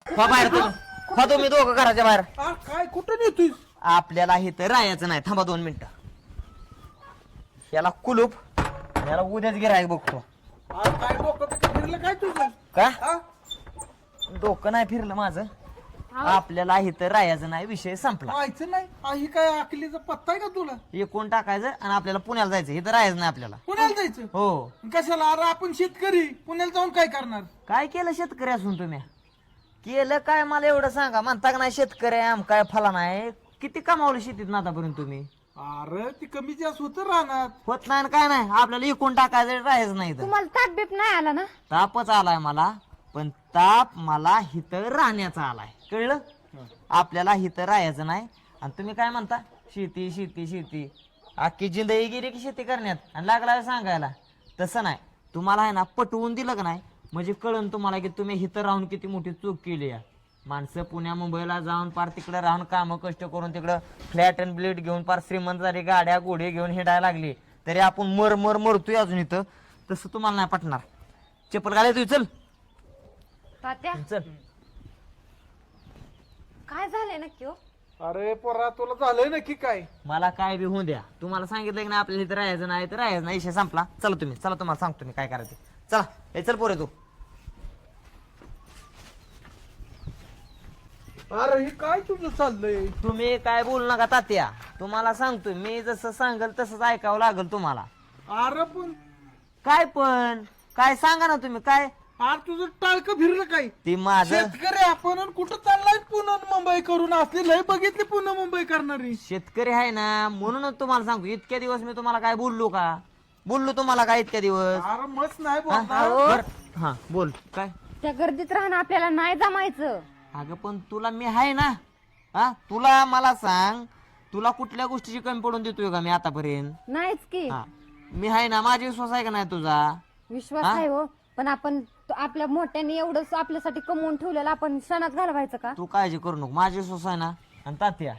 खा बाहेर तुम्ही, खा तुम्ही दोघं घराच्या बाहेर. काय कुठं नेतोय? आपल्याला हे तर राहायचं नाही. थांबा 2 मिनिटं. याला कुलूप, याला उद्याच गिरायक बघतो. काय डोकं फिरलं काय तुझं? का हा? डोकं नाही फिरलं माझं. आपल्याला इथं राहायचं नाही, विषय संपला. व्हायचं नाही ही काय अकलीचा पत्ता आहे का तुला? एकूण टाकायचं आणि आपल्याला पुण्याला जायचं. इथं राहायचं नाही आपल्याला. पुण्याला जायचं? हो. कशाला? अरे आपण शेतकरी पुण्याला जाऊन काय करणार? काय केलं शेतकरी असून तुम्ही? केलं काय मला एवढं सांगा. म्हणता का नाही शेतकरी आम काय फला नाही. किती कमावलं शेतीत ना आतापर्यंत तुम्ही? अरे ती कमी जास्त होत राहणार. होत नाही काय नाही. आपल्याला एकूण टाकायचं, राहायचं नाही. तुम्हाला ताप बीप नाही आला ना? तापच आलाय मला, पण ताप मला हिथं राहण्याचा आलाय. कळलं? आपल्याला हिथं राहायचं नाही. आणि तुम्ही काय म्हणता शेती शेती शेती, अख्खी जिंदगी गेली की शेती करण्यात आणि लागला सांगायला. तसं नाही. तुम्हाला आहे ना पटवून दिलं का नाही म्हणजे कळण तुम्हाला की तुम्ही हिथं राहून किती मोठी चूक केली आहे. माणसं पुण्या मुंबईला जाऊन पार तिकडे राहून कामं कष्ट करून तिकडं फ्लॅट अँड ब्लेड घेऊन पार श्रीमंत झाली, गाड्या घोडे घेऊन हिंडायला लागली, तरी आपण मरतोय अजून इथं. तसं तुम्हाला नाही पटणार. चप्पल घालाय चल तात्या चल. काय झालंय नक्की हो? अरे पोरा तुला झालंय ना की काय? मला काय बी होऊ द्या. तुम्हाला सांगितलं की नाही आपल्याला इथं राहायचं नाही तर राहायचं नाही. विषय संपला. चला तुम्ही, चला तुम्हाला सांगतो मी काय करायचं. चला हे चल पोरे तू. अरे हे काय तुझं चाललंय? तुम्ही काय बोलू नका तात्या. तुम्हाला सांगतो मी जसं सांगल तसंच ऐकावं लागल तुम्हाला. अरे पण काय सांगा ना तुम्ही काय. अरे तुझं टाळकं फिरलं काय? ती माझं शेतकरी आपण आणि कुठं चाललाय पुणे मुंबई करून? असली लय बघितली पुणे मुंबई करणारी. शेतकरी आहे ना म्हणूनच तुम्हाला सांगतो. इतक्या दिवस मी तुम्हाला काय बोललो का? बोललो तुम्हाला काय इतक्या दिवस? अरे मस्त नाही हा? बोलणार. बरं. हा बोल काय. त्या गर्दीत राहणं आपल्याला नाही जमायचं. अगं पण तुला मी आहे ना. हा तुला मला सांग, तुला कुठल्या गोष्टीची कमी पडून देतोय का मी आतापर्यंत? नाहीच की. हा मी आहे ना. माझा विश्वास आहे का नाही तुझा? विश्वास आहे हो, पण आपण आपल्या मोठ्याने एवढं आपल्यासाठी कमवून ठेवलेलं आपण सणात घालवायचं का? तू काळजी करू नको. माझा विश्वास आहे ना. आणि तात्या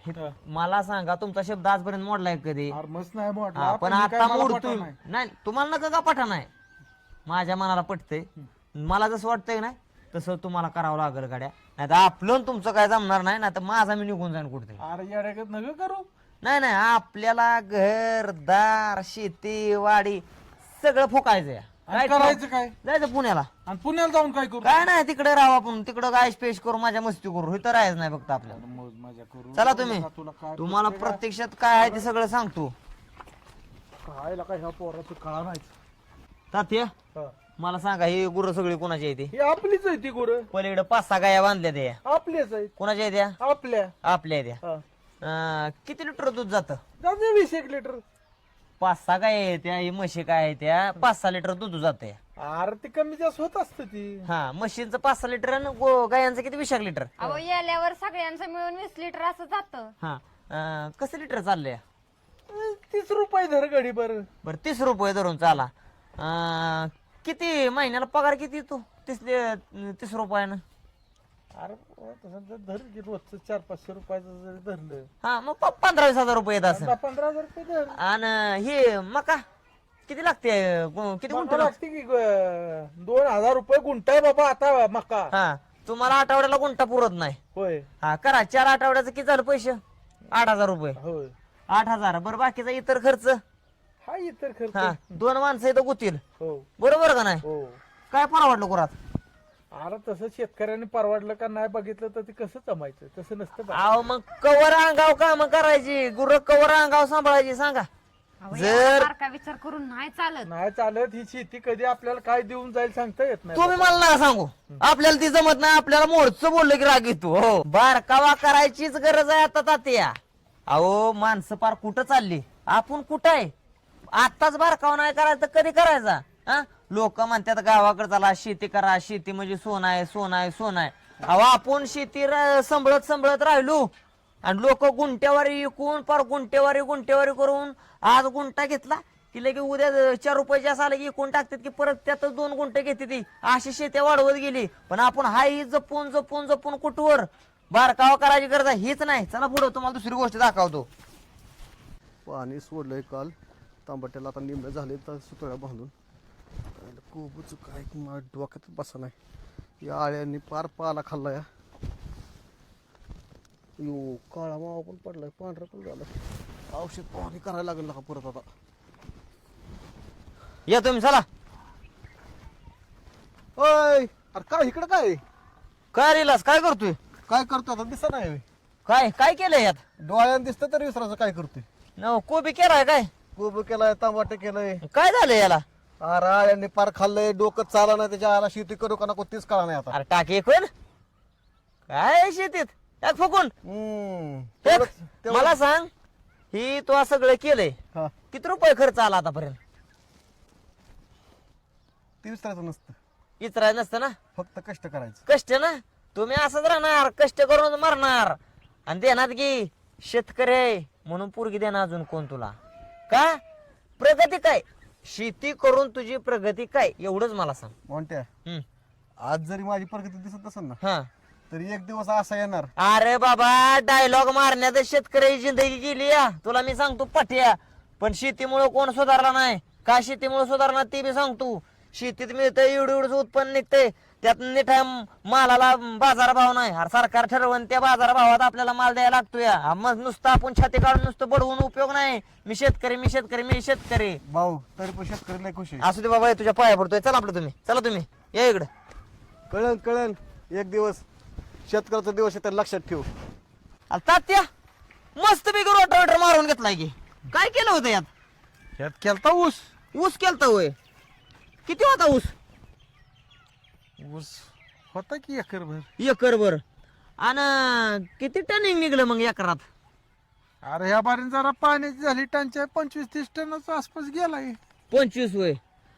मला सांगा तुमचा शब्द आजपर्यंत मोडलाय कधी? अरे मस्त नाही बोलला. हा, पण मी काय आता मला मोडतोय. पटत नाही. नाही तुम्हाला नका का पठा नाही. माझ्या मनाला पटतंय. मला जसं वाटतंय ना तसं तुम्हाला करावं लागेल गाड्या. नाही तर आपलं तुमचं काय जमणार नाही. ना तर माझा मी निघून जाईन कुठे. अरे येड्यागत नका करू. नाही आपल्याला घर दार शेती वाडी सगळं फोकायचंय. आणि करायचं काय? जायचं पुण्याला. आणि पुण्याला जाऊन काय करू? काय नाही तिकडे राहू आपण. तिकडं काय पेश करू, माझ्या मस्ती करू. इथं राहायचं नाही फक्त आपल्याला. मौज मजा करू. चला तुम्ही. तुला काय तुम्हाला प्रत्यक्षात काय आहे ते सगळं सांगतो. काय काय ह्या पोराचं कळा नाही. तात्या हा. मला सांगा ही गुरं सगळी कोणाची आहे ती? ही आपलीच आहे ती गुरं. पलीकडे 5-6 गाया बांधल्या त्या आपलीच आहेत. कोणाच्या आहे त्या? आपल्या. आपल्या त्या. हा. किती लिटर दूध जातं? जाऊ 20-1 लिटर. 5-6 गाय आहे त्या. ही म्हशी काय आहे त्या 5-6 लिटर दूध जाते. अरे ती कमी जास्त होत असत ती. हा म्हशींचं 5-6 लिटर आणि गायांचं किती 20 लिटर? अहो याल्यावर सगळ्यांचं मिळून 20 लिटर असं जातं. हा कसं लिटर चाललंय? 30 रुपये धर गडी बर. बरं 30 रुपये धरून चाला. किती महिन्याला पगार किती तू? 30 रुपयानं? अरे तसं जर धर की रोजचं 400-500 रुपयाचं जरी धरलं. हा मग 15-20 हजार रुपये येत असं. 15,000 रुपये धर. आणि हे मका किती लागते? किती मका गुंठ लागते की 2,000 रुपये गुंठा आहे बाबा आता मका. हा तुम्हाला आठवड्याला गुंठा पुरत नाही. होय हा करा 4 आठवड्याचं किती झालं पैसे? 8,000 रुपये. होय. 8,000. बरं बाकीचा इतर खर्च? हा इतर खर्च. हा 2 माणसं इथं गुतील. हो बरोबर का नाही? हो. काय परवडलं कुरात? अरे तसं शेतकऱ्यांनी परवडलं का नाही बघितलं तर ते कसं जमायचं? तसं नसतं बा. अहो मग कवर अंगाव काम करायची, गुरं कवर अंगाव सांभाळायची सांगा. अहो, जर- एवढा बारका विचार करून नाही चालत. नाही चालत. ही शेती कधी आपल्याला काय देऊन जाईल सांगता येत नाही. तुम्ही मला ना सांगू. आपल्याला ती जमत नाही. आपल्याला मोडचं बोललं की राग येतो. हो बारकावा करायचीच गरज आहे आता तात्या. अहो माणसं पार कुठं चालली, आपण कुठं आहे? आताच बारकावा नाही करायचं तर कधी करायचा? हा लोक म्हणतात गावाकडे चला शेती करा, शेती म्हणजे सोनं आहे सोनं आहे सोनं आहे. अहो आपण शेती संभळत राहिलो आणि लोक गुंट्यावारी विकून पार गुंट्यावारी करून आज गुंटा घेतला की लगे उद्या 4 रुपये जास्त आले की विकून टाकतात की परत त्यातच 2 गुंठे घेते ती. अशी शेती वाढवत गेली. पण आपण हाही जपून कुठवर बारकावा करायची गरज आहे हीच नाही. चला पुढे तुम्हाला दुसरी गोष्ट दाखवतो. पाणी सोडलंय काल तांबट्याला. आता निंबे झाले तर सुतळ्या बांधून. कोबूच काय डोक्यात बसा नाही. या आळ्यांनी पार पाला खाल्ला या. यो काळा मावा पण पडलाय, पांढरा पण झाला. औषध पाणी करायला लागेल का परत आता. या तुम्ही चला. ओय अरे काय इकडं काय काय रिलास काय करतोय? काय करतो आता दिसत नाही. काय काय केलंय यात? डोळ्यानं दिसतं तरी विसरायचं काय करतोय. न कोबी केलाय काय? गोबी केलाय, टमाटे केलंय. काय झालंय याला? अरे यांनी पार खाल्लंय, डोकं चाला नाही त्याच्या आला. शेती करू का नको तीच कळा नाही आता. अरे टाकी कोण काय शेतीत टाक फुकून. तेवढंच- टाक. तेवढंच- मला सांग, ही तो सगळं केलंय, हा, किती रुपये खर्च आला आतापर्यंत? ते विसरायचं नसतं, इचरायचं नसतं ना, फक्त कष्ट करायचं. कष्ट ना. तुम्ही असंच राहणार, कष्ट करून मरणार आणि देणार की शेतकरी आहे म्हणून पोरगी देणार अजून कोण तुला? का प्रगती काय? शेती करून तुझी प्रगती काय एवढंच मला सांग. म्हणत्या हम्म. आज जरी माझी प्रगती दिसत नसेल ना, हा. तरी एक दिवस असा येणार. अरे बाबा, डायलॉग मारण्यात शेतकरी जिंदगी गेली या, तुला मी सांगतो पट्या. पण शेतीमुळे कोण सुधारला नाही का? शेतीमुळे सुधारणार ते बी सांगतो. शेतीत मिळतंय एवढं एवढंच उत्पन्न निघतंय, त्यात नीट मालाला बाजार भाव नाही. अरे सरकार ठरवून त्या बाजार भावात आपल्याला माल द्यायला लागतो या. मग नुसतं आपण छाती काढून नुसतं बडवून उपयोग नाही. मी शेतकरी मी शेतकरी मी शेतकरी. भाऊ तरी पण शेतकरी लय खुश आहे. असू दे बाबा, तुझ्या पाया पडतोय. चला आपलं तुम्ही, चला तुम्ही या इकडं. कळन कळन एक दिवस शेतकऱ्याचा दिवस आहे, तर लक्षात ठेव. तात्या मस्त पैकी रोटावेटर मारून घेतलाय की. काय केलं होतं यात? ह्यात केलता ऊस. ऊस केलता होय? किती होता ऊस? ऊस होता की एकरभर. एकरभर. आणि किती टनिंग निघलं मग एकरात? अरे ह्या बारीन जरा पाण्याची झाली टंचाई, 25-30 टनाच्या आसपास गेलाय. 25 होय.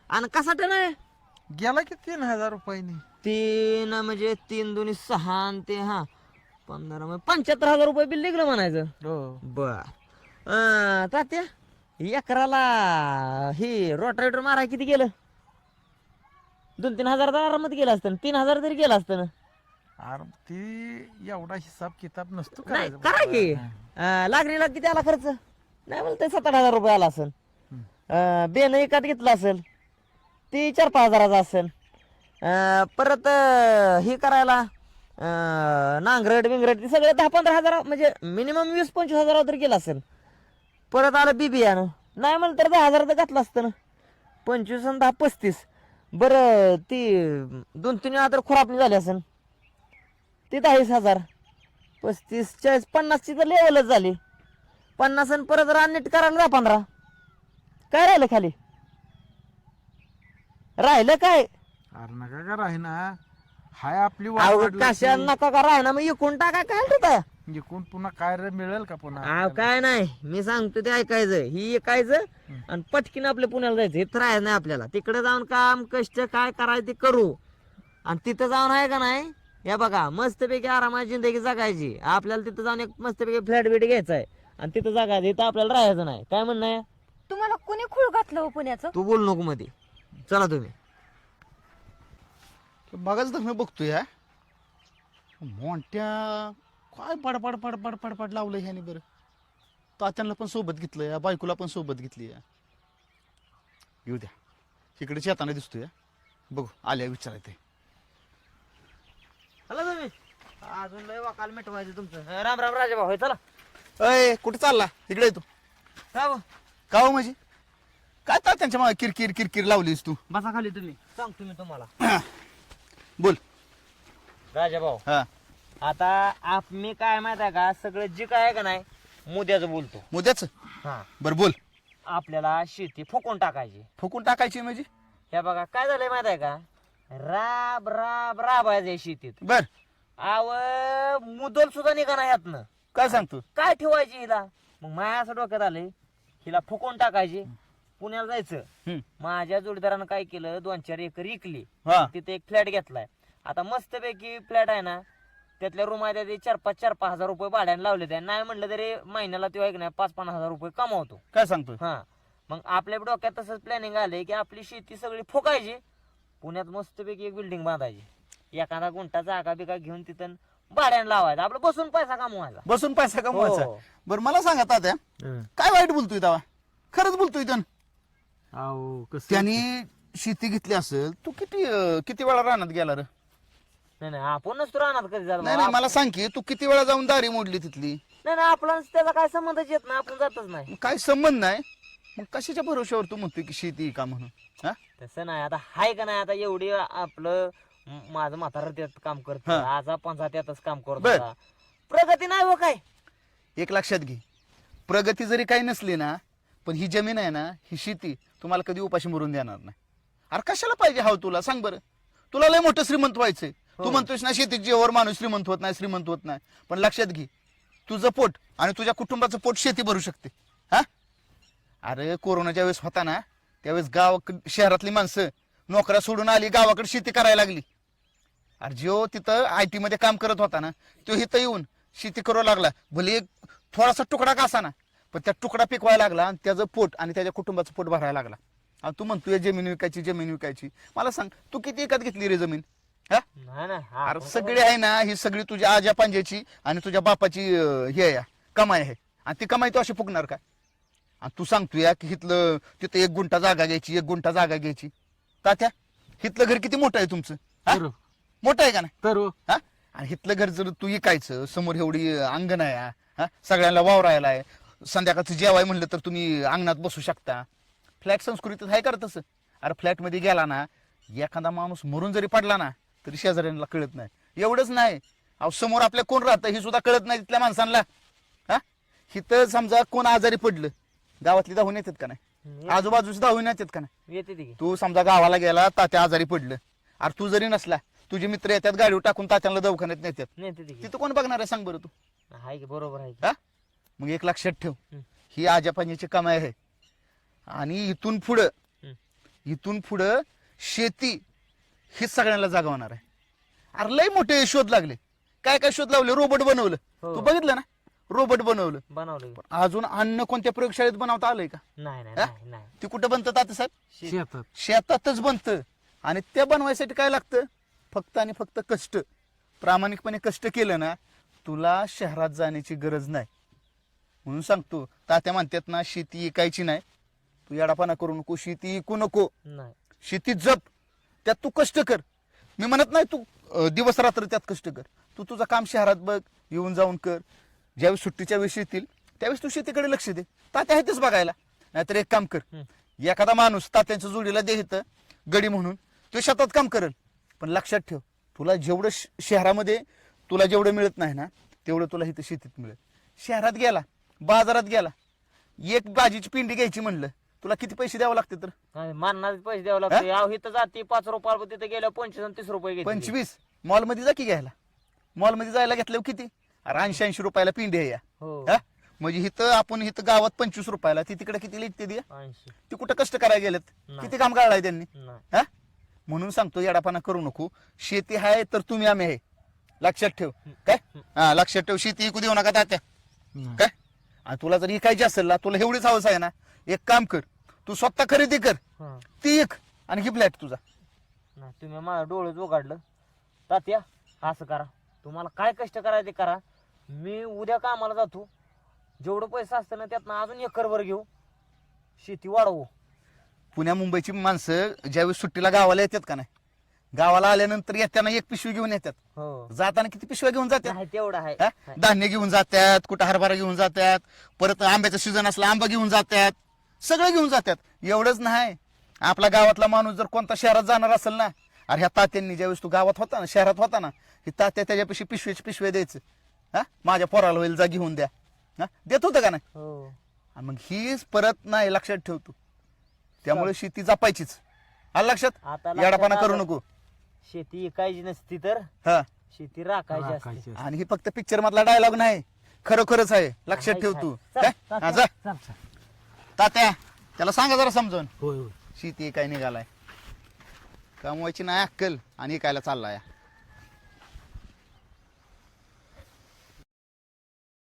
आणि कसा टन आहे? गेला की 3000 रुपयांनी. 3 म्हणजे 3 दोन्ही 6 आणि ते 15 म्हणजे 75,000 रुपये बिल निघलं म्हणायचं. हो. बर. तात्या एकराला ही रोटावेटर मारा किती गेलं? 2-3 हजार तर आरामात गेलं असतं. 3,000 तरी गेलं असतं ना. अरे ती एवढा हिसाब किताब नसतो नाही करायचा. करा की. लागणीला किती आला खर्च? नाही मला ते 7-8 हजार रुपये आला असेल. बेन एकात घेतला असेल ती 4-5 हजाराचा असेल. परत हे करायला नांगरट बिंगरट ते सगळे 10-15 हजार म्हणजे मिनिमम 20-25 हजारावर तरी गेला असेल. परत आलं बिबियानं, नाही म्हणलं तर 10 हजार तर घातलं असतं ना. 25 आणि 10 35. बरं ती 2-3 वेळा तर खुरापणी झाली असेल, ती 10,000. 35, 40, 50ची तर लेवलच झाली. 50 आणि परत नीट करायला 10-15. काय राहिलं खाली? राहिलं काय? अरे नका का राही ना, हाय आपली कशा नका का राहिना मग इकून टाका. काय होतं जिकून पुन्हा काय रे मिळेल का पुन्हा? काय नाही, मी सांगतो ते ऐकायचं. ही ऐकायचं आणि पटकीन आपल्या पुण्याला जायचं. इथं राहायचं नाही आपल्याला. तिकडे जाऊन काम कष्ट काय करायचं ते करू. आणि तिथं जाऊन आहे का नाही, हे बघा मस्तपैकी आरामात जिंदगी जगायची. आपल्याला तिथं जाऊन एक मस्तपैकी फ्लॅट बीट घ्यायचा आहे आणि तिथं जगायचं. इथं आपल्याला राहायचं नाही. काय म्हणणं आहे? तुम्हाला कोणी खूळ घातलं हो पुण्याचं? तू बोल नको मध्ये. चला तुम्ही. बघायला तर मी बघतोय हा. मोठ्या काय पडपड पडपड पडपड लावलं ह्याने. बरं तात्यांना पण सोबत घेतलंय, बायकोला पण सोबत घेतली. येऊ द्या, इकडे शेताने दिसतोय. बघू आल्या विचारायचं. चला तुम्ही. अजून लय वाकाल मिटवायचं तुमचं. राम राम राजा भाऊ. चला. अय कुठे चालला? इकडे येतो. का हो? का हो म्हणजे काय तात्यांच्या मागे किरकिर किरकिर लावलीस तू? बसा खाली तुम्ही. सांगतो मी तुम्हाला. बोल. राजा भाऊ, हा आता मी काय माहित आहे का, सगळं जे काय आहे का नाही मुद्द्याचं बोलतो. मुद्द्याच. हा. बर बोल. आपल्याला शेती फुकून टाकायची. फुकून टाकायची म्हणजे? हे बघा काय झालंय माहित आहे का, राब राब राबायचंय शेतीत. बर आव मुदल सुद्धा निघाना यातनं. काय सांगतो? काय ठेवायची हिला? मग माझ्या असं डोक्यात आलंय, हिला फुकून टाकायची, पुण्याला जायचं. माझ्या जोडीदारानं काय केलं, 2-4 एकर विकली. हा तिथे एक फ्लॅट घेतलाय. आता मस्तपैकी फ्लॅट आहे ना, त्यातल्या रूम आहे ते 4-5 हजार रुपये भाड्याने लावले. त्या नाही म्हटलं तरी महिन्याला तो एक नाही 5-5 हजार रुपये कमावतो. काय सांगतो? हा. मग आपल्या डोक्यात तसंच प्लॅनिंग आलंय की आपली शेती सगळी फुकायची, पुण्यात मस्तपैकी एक बिल्डिंग बांधायची. एखादा गुंठा जागा बिगा घेऊन तिथं भाड्याने लावायचं. आपलं बसून पैसा कमवायचा. बसून पैसा कमवायचा. हो. बर मला सांगा तात्या, काय वाईट बोलतोय तेव्हा? खरंच बोलतोय त्यानं. अहो कसं त्याने शेती घेतली असेल, तू किती वेळा रानात गेला रे? नाही नाही आपण नसतो राहणार कधी झालं नाही नाही मला सांग की तू किती वेळा जाऊन दारी मोडली तिथली? नाही नाही आपला त्याचा काय संबंधच येत नाही, आपण जातच नाही. काय संबंध नाही मग कशाच्या भरोश्यावर तू म्हणतोय की शेती का म्हणून? हा तसं नाही, आता हाय का नाही, आता एवढी आपलं माझं म्हातारं त्यात काम करत, हा. आज आपण त्यातच काम करतो. बर. आता प्रगती नाही हो काय. एक लक्षात घे, प्रगती जरी काही नसली ना पण ही जमीन आहे ना, ही शेती तुम्हाला कधी उपाशी मरून देणार नाही. अरे कशाला पाहिजे हाव तुला? सांग बरं. तुला लय मोठं श्रीमंत व्हायचंय, तू म्हणतोयस ना शेतीच्या जीवावर माणूस श्रीमंत होत नाही, श्रीमंत होत नाही. पण लक्षात घे, तुझं पोट आणि तुझ्या कुटुंबाचं पोट शेती भरू शकते. हा अरे कोरोनाच्या वेळेस होता ना, त्यावेळेस शहरातली माणसं नोकऱ्या सोडून आली, गावाकडे शेती करायला लागली. अरे जो तिथं IT मध्ये काम करत होता ना, तो इथं येऊन शेती करू लागला. भले एक थोडासा तुकडा का असा ना, पण त्या तुकडा पिकवायला लागला आणि त्याचं पोट आणि त्याच्या कुटुंबाचं पोट भरायला लागला. आणि तू म्हणतोय जमीन विकायची, जमीन विकायची. मला सांग तू किती एकात घेतली रे जमीन? हा नाही नाही अरे सगळी आहे ना, ही सगळी तुझ्या आजा पांज्याची आणि तुझ्या बापाची हे आहे, कमाई आहे. आणि ती कमाई तू अशी फुकणार का? आणि तू सांगतोय की हिथलं तिथं 1 गुंठा जागा घ्यायची, 1 गुंठा जागा घ्यायची. तात्या हिथलं घर किती मोठं आहे तुमचं? हा? मोठं आहे का नाही? तर हा आणि हिथलं घर जर तू विकायचं, समोर एवढी अंगण आहे, हा सगळ्यांना वावरायला आहे, संध्याकाळचं जेवाय म्हणलं तर तुम्ही अंगणात बसू शकता. फ्लॅट संस्कृतीत आहे का तसं? अरे फ्लॅट मध्ये गेला ना, एखादा माणूस मरून जरी पडला ना तरी शेजाऱ्यांना कळत नाही. एवढंच नाही, अहो समोर आपल्या कोण राहतं हे सुद्धा कळत नाही तिथल्या माणसांना. हा हिथं समजा कोण आजारी पडलं, गावातली धावून येतात का नाही? आजूबाजूची धावून येतात का नाही? येते ती. तू समजा गावाला गेला, तात्या आजारी पडलं, अरे तू जरी नसला तुझे मित्र येतात गाडीवर टाकून तात्याला दवाखान्यात नेतात. नेते ती. तिथं कोण बघणार आहे सांग बरं तू? हाय की, बरोबर आहे की. हा मग एक लक्षात ठेव, ही आजापाण्याची कमाई आहे. आणि इथून पुढं शेती हीच सगळ्यांना जागवणार आहे. अरे लय मोठे शोध लागले, काय काय शोध लावले, रोबोट बनवलं. हो. तू बघितलं ना, रोबोट बनवलं. बनवलं. पण अजून अन्न कोणत्या प्रयोगशाळेत बनवता आलंय का? नाही नाही हा? नाही नाही. ते कुठं बनतं तात्यासाहेब? शेतात शेतातच बनतं. आणि त्या बनवायसाठी काय लागतं? फक्त आणि फक्त कष्ट. प्रामाणिकपणे कष्ट केलं ना, तुला शहरात जाण्याची गरज नाही. म्हणून सांगतो, तात्या म्हणतात ना शेती इकायची नाही. तू येडापाना करू नको, शेती इकू नको, नाही. शेती जप, त्यात तू कष्ट कर. मी म्हणत नाही तू दिवस रात्र त्यात कष्ट कर. तू तुझं काम शहरात बघ, येऊन जाऊन कर. ज्यावेळेस सुट्टीच्या वेळेस येतील त्यावेळेस तू शेतीकडे लक्ष दे. तात्या आहे तेच बघायला. नाहीतर एक काम कर, एखादा माणूस तात्यांच्या जोडीला दे इथं गडी म्हणून, तो शेतात काम करेल. पण लक्षात ठेव, तुला जेवढं शहरामध्ये तुला जेवढं मिळत नाही ना, तेवढं तुला इथं शेतीत मिळेल. शहरात गेला, बाजारात गेला, एक भाजीची पिंडी घ्यायची म्हणलं तुला किती पैसे द्यावं लागते? तर मानणार पैसे द्यावं लागतं. अहो इथं जाते 5 रुपये, तिथे गेल्या 25 आणि 30 रुपये घेते. 25. मॉलमध्ये जा की घ्यायला. मॉलमध्ये जायला घेतल्यावर किती? अरे 80-80 रुपयाला पिंडी आहे या. हो. हा? म्हणजे इथं आपण इथं गावात 25 रुपयाला, ती तिकडे किती लिखते ती? 80. ती कुठं कष्ट करायला गेलेत? नाही. किती काम काढलाय त्यांनी? नाही. हा म्हणून सांगतो, येडापाना करू नको. शेती आहे तर तुम्ही आम्ही आहे, लक्षात ठेव. काय हा लक्षात ठेव, शेती इकू देऊ नका तात्या. काय आणि तुला जर इकायची असेल ना, तुला एवढीच हवस आहे ना, एक काम कर, तू स्वतः खरेदी कर, हा. ती एक आणि ही फ्लॅट तुझा. नाही, तुम्ही माझं डोळं उघडलं. तात्या असं करा, तुम्हाला काय कष्ट करायचे करा. मी उद्या कामाला जातो, जेवढं पैसा असतं ना त्यातनं अजून एकरभर घेऊ, शेती वाढवू. पुण्या मुंबईची माणसं ज्यावेळेस सुट्टीला गावाला येतात का नाही, गावाला आल्यानंतर येताना एक पिशवी घेऊन येतात, हो. जाताना किती पिशव्या घेऊन जातात? नाही तेवढं आहे. हा? धान्य घेऊन जातात, कुठं हरभरा घेऊन जातात, परत आंब्याचं सीझन असला आंबा घेऊन जातात, सगळं घेऊन जातात. एवढंच नाही, आपला गावातला माणूस जर कोणता शहरात जाणार असेल ना, अरे ह्या तात्यांनी ज्यावेळेस तू गावात होता ना, शहरात होता ना, ही तात्या त्याच्यापेक्षा पिशव्या द्यायचं. हा माझ्या पोराला होईल, जा घेऊन द्या. हा देत होतं का नाही? हो. आणि मग हीच परत नाही, लक्षात ठेवतो. त्यामुळे शेती जपायचीच. आलं लक्षात? आता लक्षात येडापाना करू आलं. नको. शेती इकायची नसती तर हा शेती राखायची असते. आणि ही फक्त पिक्चर मधला डायलॉग नाही, खरोखरच आहे, लक्षात ठेव तू. चल, काय चल, हा, जा. चल, चल. तात्या त्याला सांगा जरा समजावून, होय होय शेती काय निघालाय, कमवायची नाही अक्कल आणि इकायला चाललाय.